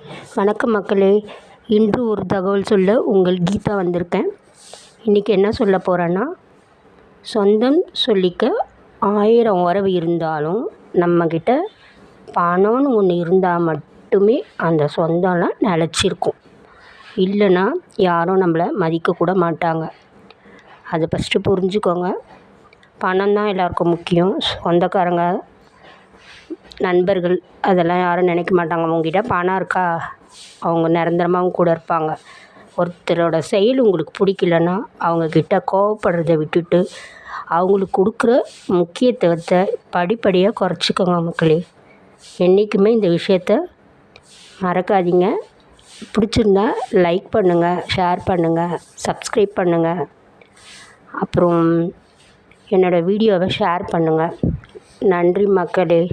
வணக்கம் மக்களே. இன்று ஒரு தகவல் சொல்ல உங்கள் கீதா வந்திருக்கேன். இன்றைக்கி என்ன சொல்ல போகிறேன்னா, சொந்தம் சொல்லிக்க 1000 உறவு இருந்தாலும் நம்மக்கிட்ட பணம்னு ஒன்று இருந்தால் மட்டுமே அந்த சொந்தம்லாம் நிலச்சிருக்கும். இல்லைன்னா யாரும் நம்மளை மதிக்கக்கூட மாட்டாங்க. அதை ஃபஸ்ட்டு புரிஞ்சுக்கோங்க. பணம் தான் எல்லாருக்கும் முக்கியம். சொந்தக்காரங்க, நண்பர்கள் அதெல்லாம் யாரும் நினைக்க மாட்டாங்க. அவங்ககிட்ட பணம் இருக்கா, அவங்க நிரந்தரமாக அவங்க கூட இருப்பாங்க. ஒருத்தரோட செயல் உங்களுக்கு பிடிக்கலன்னா அவங்கக்கிட்ட கோவப்படுறதை விட்டுட்டு அவங்களுக்கு கொடுக்குற முக்கியத்துவத்தை படிப்படியாக குறைச்சிக்கோங்க மக்களே. என்றைக்குமே இந்த விஷயத்த மறக்காதீங்க. பிடிச்சிருந்தா லைக் பண்ணுங்கள், ஷேர் பண்ணுங்கள், சப்ஸ்கிரைப் பண்ணுங்கள். அப்புறம் என்னோடய வீடியோவை ஷேர் பண்ணுங்கள். நன்றி மக்களே.